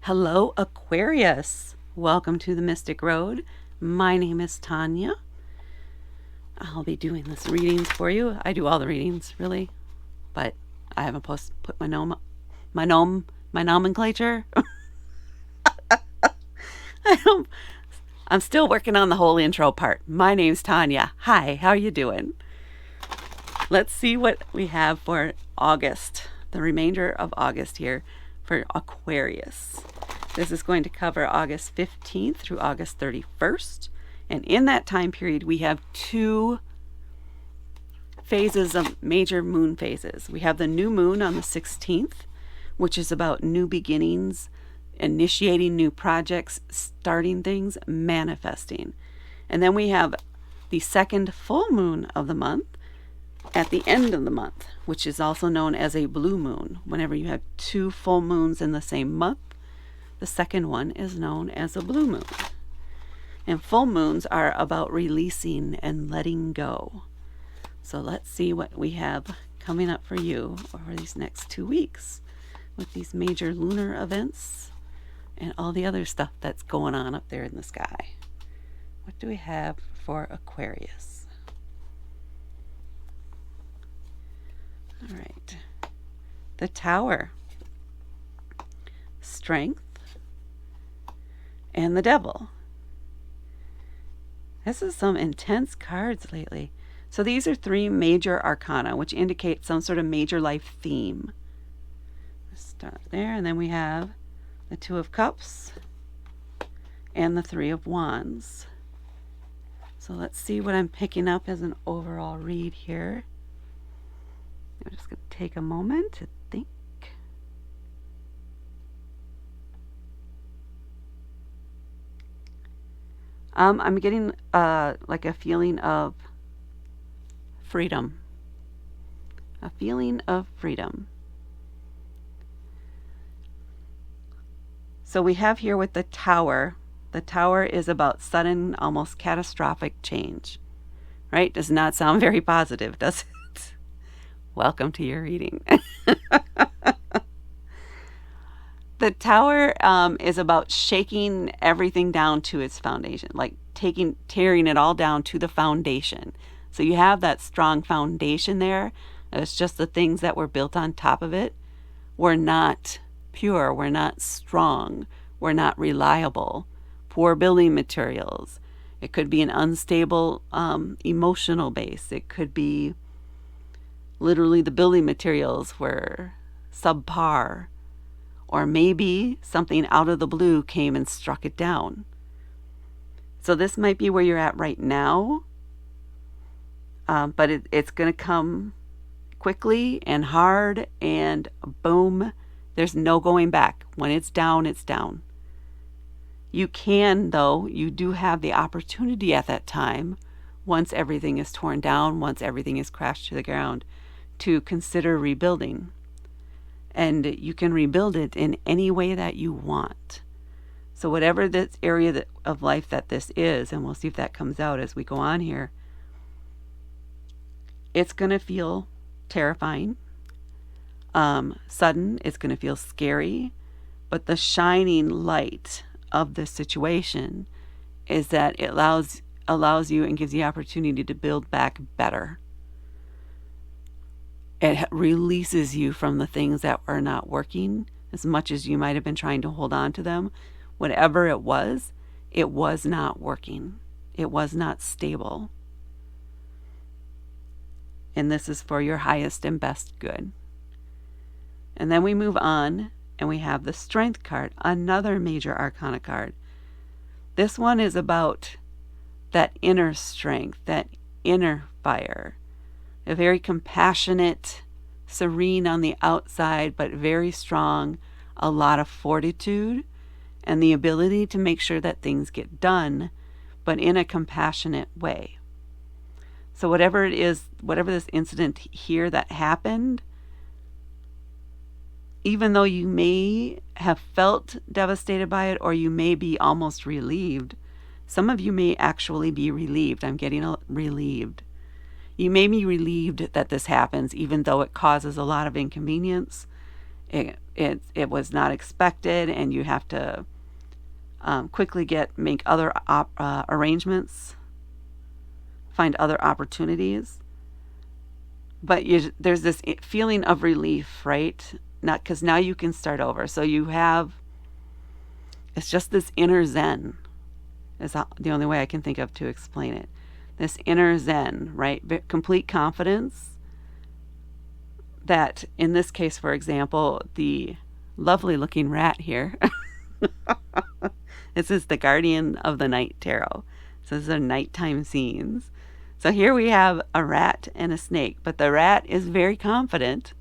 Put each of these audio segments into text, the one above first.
Hello, Aquarius. Welcome to the Mystic Road. My name is Tanya. I'll be doing this readings for you. I do all the readings, really, but I haven't put my nomenclature. I'm still working on the whole intro part. My name's Tanya. Hi, how are you doing? Let's see what we have for August, the remainder of August here for Aquarius. This is going to cover August 15th through August 31st. And in that time period, we have two phases of major moon phases. We have the new moon on the 16th, which is about new beginnings, initiating new projects, starting things, manifesting. And then we have the second full moon of the month at the end of the month, which is also known as a blue moon. Whenever you have two full moons in the same month, the second one is known as a blue moon. And full moons are about releasing and letting go. So let's see what we have coming up for you over these next 2 weeks with these major lunar events and all the other stuff that's going on up there in the sky. What do we have for Aquarius? All right. The Tower, Strength, and the Devil. This is some intense cards lately. So these are three major arcana, which indicate some sort of major life theme. Let's start there, and then we have the Two of Cups and the Three of Wands. So let's see what I'm picking up as an overall read here. I'm just going to take a moment to think. I'm getting like a feeling of freedom. A feeling of freedom. So we have here with the Tower. The Tower is about sudden, almost catastrophic change. Right? Does not sound very positive, does it? Welcome to your reading. The Tower is about shaking everything down to its foundation, like tearing it all down to the foundation. So you have that strong foundation there. It's just the things that were built on top of it were not pure, were not strong, were not reliable. Poor building materials. It could be an unstable emotional base. It could be literally the building materials were subpar, or maybe something out of the blue came and struck it down. So this might be where you're at right now, but it's going to come quickly and hard, and boom, there's no going back. When it's down, it's down. You can, though, you do have the opportunity at that time, once everything is torn down, once everything is crashed to the ground, to consider rebuilding. And you can rebuild it in any way that you want. So whatever this area of life that this is, and we'll see if that comes out as we go on here, it's going to feel terrifying, sudden, it's going to feel scary, but the shining light of this situation is that it allows you and gives you the opportunity to build back better. It releases you from the things that are not working, as much as you might have been trying to hold on to them. Whatever it was not working. It was not stable. And this is for your highest and best good. And then we move on, and we have the Strength card, another major arcana card. This one is about that inner strength, that inner fire. A very compassionate, serene on the outside, but very strong, a lot of fortitude, and the ability to make sure that things get done, but in a compassionate way. So whatever it is, whatever this incident here that happened, even though you may have felt devastated by it, or you may be almost relieved, some of you may actually be relieved. I'm getting relieved. You may be relieved that this happens, even though it causes a lot of inconvenience It was not expected, and you have to quickly make other arrangements, find other opportunities. But there's this feeling of relief, right? Not because now you can start over. So it's just this inner zen is the only way I can think of to explain it. This inner zen, right? Complete confidence that in this case, for example, the lovely looking rat here, this is the Guardian of the Night tarot. So these are nighttime scenes. So here we have a rat and a snake, but the rat is very confident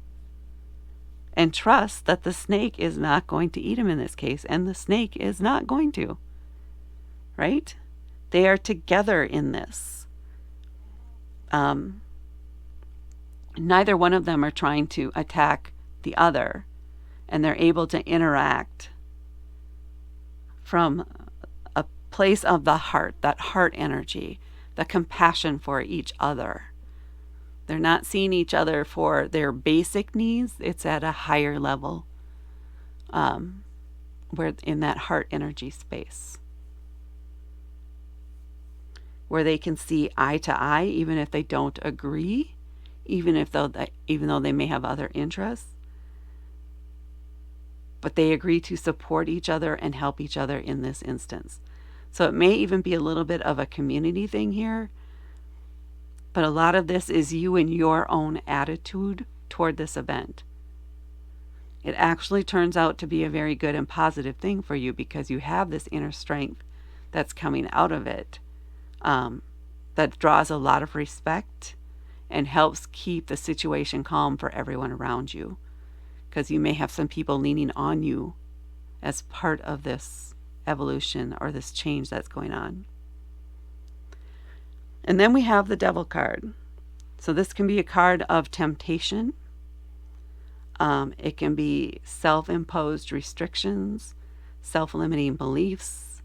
and trusts that the snake is not going to eat him in this case, and the snake is not going to, right? They are together in this. Neither one of them are trying to attack the other, and they're able to interact from a place of the heart, that heart energy, the compassion for each other. They're not seeing each other for their basic needs. It's at a higher level, where in that heart energy space, where they can see eye to eye, even if they don't agree, even though they may have other interests, but they agree to support each other and help each other in this instance. So it may even be a little bit of a community thing here, but a lot of this is you and your own attitude toward this event. It actually turns out to be a very good and positive thing for you because you have this inner strength that's coming out of it, that draws a lot of respect and helps keep the situation calm for everyone around you, because you may have some people leaning on you as part of this evolution or this change that's going on. And then we have the Devil card. So this can be a card of temptation. It can be self-imposed restrictions, self-limiting beliefs,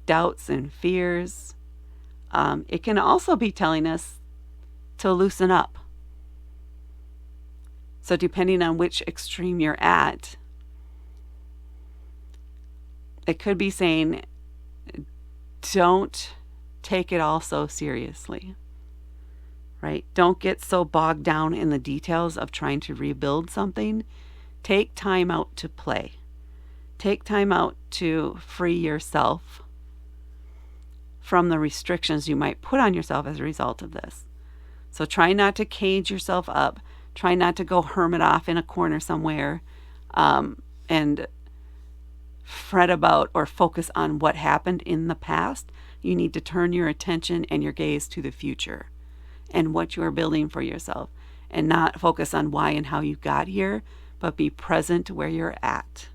doubts and fears. It can also be telling us to loosen up. So depending on which extreme you're at, it could be saying, don't take it all so seriously, right? Don't get so bogged down in the details of trying to rebuild something. Take time out to play. Take time out to free yourself from the restrictions you might put on yourself as a result of this. So try not to cage yourself up. Try not to go hermit off in a corner somewhere and fret about or focus on what happened in the past. You need to turn your attention and your gaze to the future and what you are building for yourself, and not focus on why and how you got here, but be present where you're at.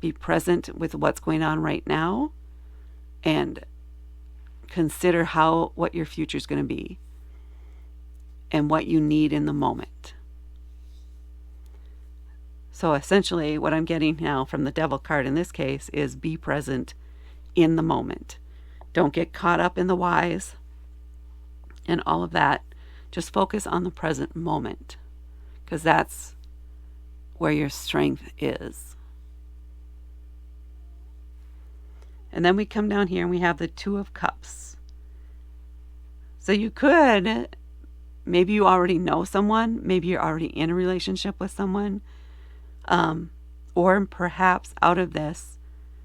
Be present with what's going on right now and consider what your future is going to be and what you need in the moment. So essentially what I'm getting now from the Devil card in this case is be present in the moment. Don't get caught up in the whys and all of that. Just focus on the present moment, because that's where your strength is. And then we come down here and we have the Two of Cups. So you could, maybe you already know someone, maybe you're already in a relationship with someone, or perhaps out of this,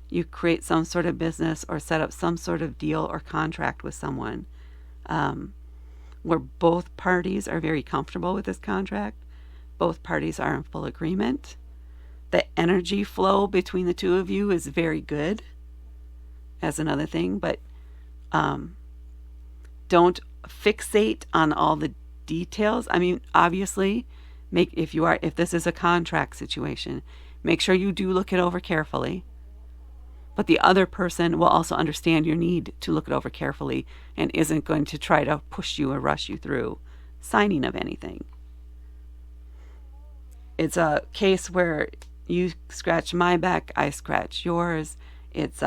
you create some sort of business or set up some sort of deal or contract with someone where both parties are very comfortable with this contract. Both parties are in full agreement. The energy flow between the two of you is very good, as another thing, but don't fixate on all the details. I mean, obviously, if this is a contract situation, make sure you do look it over carefully. But the other person will also understand your need to look it over carefully and isn't going to try to push you or rush you through signing of anything. It's a case where you scratch my back, I scratch yours. It's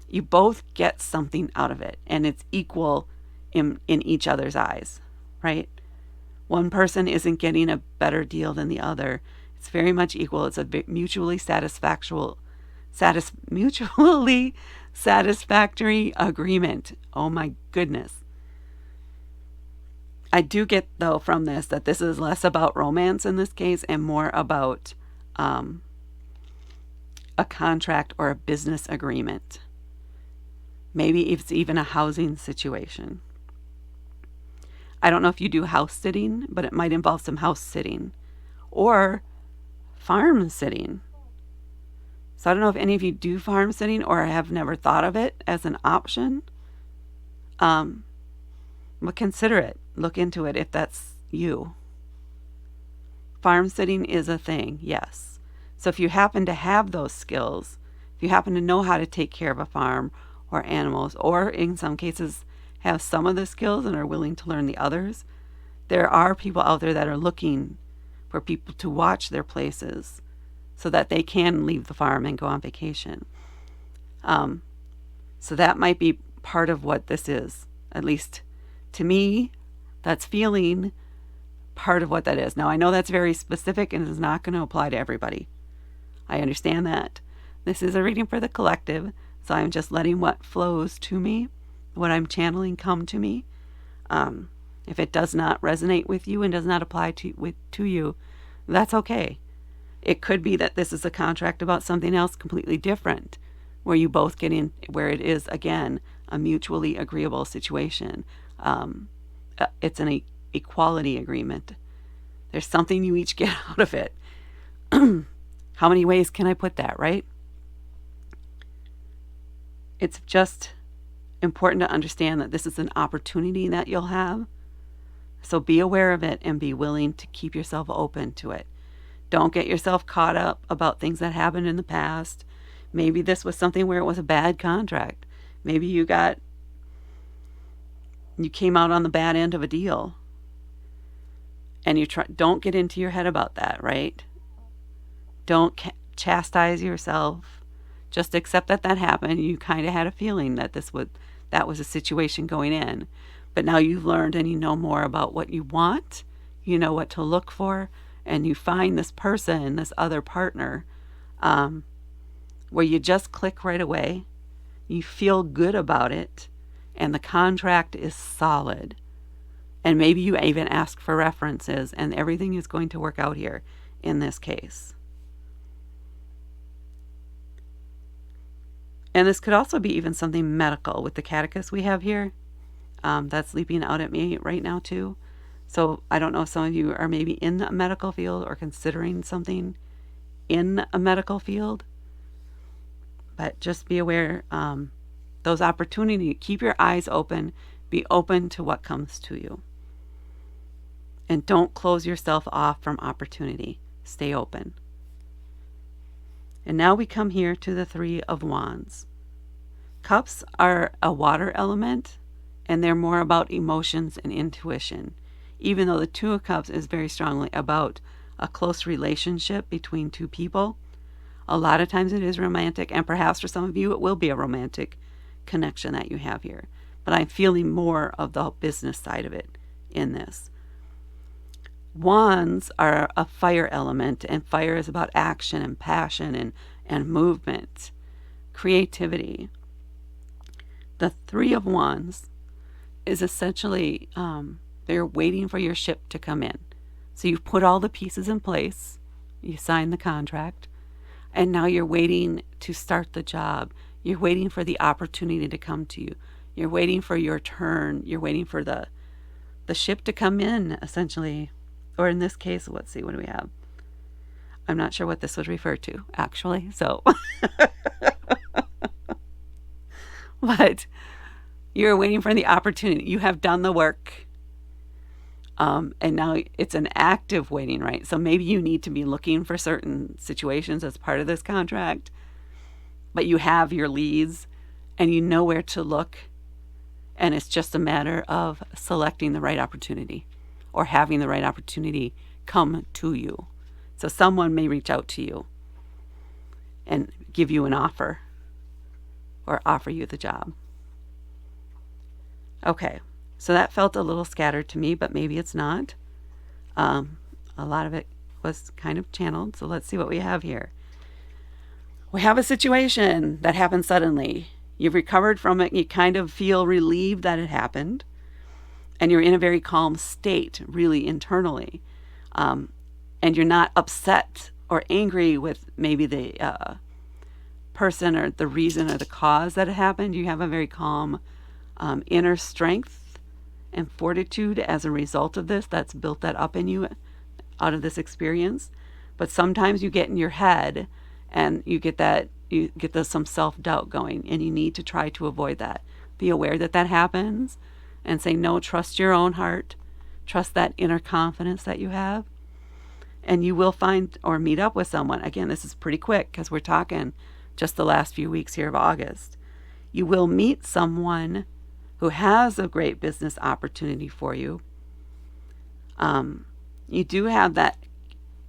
you both get something out of it, and it's equal in each other's eyes, right? One person isn't getting a better deal than the other. It's very much equal. It's a mutually satisfactory agreement. Oh my goodness. I do get, though, from this that this is less about romance in this case and more about a contract or a business agreement. Maybe it's even a housing situation. I don't know if you do house sitting, but it might involve some house sitting or farm sitting. So I don't know if any of you do farm sitting or have never thought of it as an option. But consider it. Look into it if that's you. Farm sitting is a thing, yes. So if you happen to have those skills, if you happen to know how to take care of a farm or animals, or in some cases have some of the skills and are willing to learn the others, there are people out there that are looking for people to watch their places so that they can leave the farm and go on vacation. So that might be part of what this is. At least to me, that's feeling part of what that is. Now, I know that's very specific and is not going to apply to everybody. I understand that. This is a reading for the collective, so I'm just letting what flows to me, what I'm channeling, come to me. If it does not resonate with you and does not apply to you, that's okay. It could be that this is a contract about something else completely different, where you both get in, where it is, again, a mutually agreeable situation. It's an equality agreement. There's something you each get out of it. How many ways can I put that, right? It's just important to understand that this is an opportunity that you'll have. So be aware of it and be willing to keep yourself open to it. Don't get yourself caught up about things that happened in the past. Maybe this was something where it was a bad contract. Maybe you came out on the bad end of a deal. And don't get into your head about that, right? Don't chastise yourself. Just accept that happened. You kind of had a feeling that that was a situation going in. But now you've learned and you know more about what you want. You know what to look for. And you find this person, this other partner, where you just click right away. You feel good about it. And the contract is solid. And maybe you even ask for references, and everything is going to work out here in this case. And this could also be even something medical with the catechist we have here. That's leaping out at me right now too. So I don't know if some of you are maybe in a medical field or considering something in a medical field. But just be aware, those opportunities, keep your eyes open, be open to what comes to you. And don't close yourself off from opportunity. Stay open. And now we come here to the Three of Wands. Cups are a water element, and they're more about emotions and intuition, even though the Two of Cups is very strongly about a close relationship between two people. A lot of times it is romantic, and perhaps for some of you it will be a romantic connection that you have here. But I'm feeling more of the business side of it in this. Wands are a fire element, and fire is about action and passion and movement, creativity. The Three of Wands is essentially, they're waiting for your ship to come in. So you've put all the pieces in place, you signed the contract, and now you're waiting to start the job. You're waiting for the opportunity to come to you. You're waiting for your turn. You're waiting for the ship to come in, essentially. Or in this case, let's see, what do we have? I'm not sure what this would refer to, actually. So, but you're waiting for the opportunity. You have done the work. And now it's an active waiting, right? So maybe you need to be looking for certain situations as part of this contract, but you have your leads and you know where to look. And it's just a matter of selecting the right opportunity or having the right opportunity come to you. So someone may reach out to you and give you an offer or offer you the job. Okay. So that felt a little scattered to me, but maybe it's not. A lot of it was kind of channeled. So let's see what we have here. We have a situation that happened suddenly. You've recovered from it. You kind of feel relieved that it happened. And you're in a very calm state, really internally. And you're not upset or angry with maybe the person or the reason or the cause that it happened. You have a very calm inner strength and fortitude as a result of this that's built that up in you out of this experience. But sometimes you get in your head and you get some self-doubt going, and you need to try to avoid that. Be aware that that happens and say, no, trust your own heart. Trust that inner confidence that you have. And you will find or meet up with someone. Again, this is pretty quick because we're talking just the last few weeks here of August. You will meet someone who has a great business opportunity for you. You do have that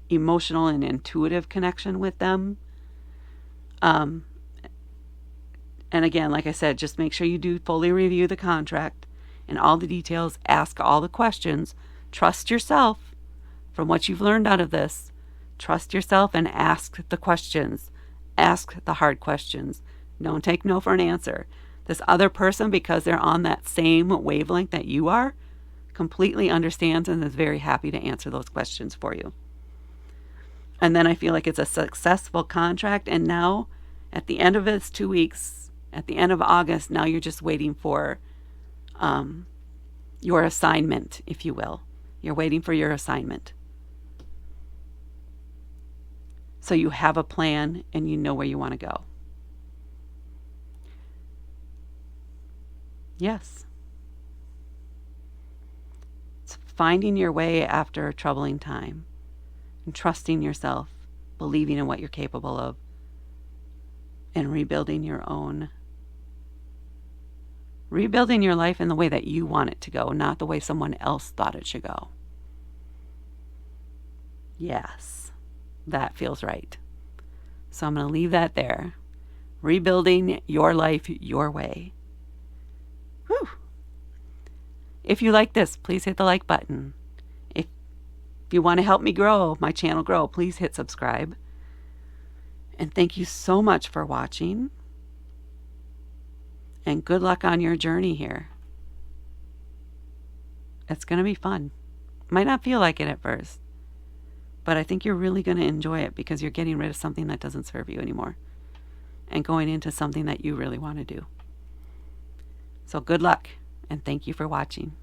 emotional and intuitive connection with them. And again, like I said, just make sure you do fully review the contract and all the details. Ask all the questions. Trust yourself from what you've learned out of this. Trust yourself and ask the questions. Ask the hard questions. Don't take no for an answer. This other person, because they're on that same wavelength that you are, completely understands and is very happy to answer those questions for you. And then I feel like it's a successful contract. And now, at the end of it's 2 weeks, at the end of August, now you're just waiting for your assignment, if you will. You're waiting for your assignment. So you have a plan and you know where you want to go. Yes. It's finding your way after a troubling time and trusting yourself, believing in what you're capable of, and rebuilding your life in the way that you want it to go, not the way someone else thought it should go. Yes, that feels right. So I'm going to leave that there. Rebuilding your life your way. Whew. If you like this, please hit the like button. If you want to help me grow, my channel grow, please hit subscribe. And thank you so much for watching. And good luck on your journey here. It's going to be fun. Might not feel like it at first, but I think you're really going to enjoy it because you're getting rid of something that doesn't serve you anymore and going into something that you really want to do. So good luck, and thank you for watching.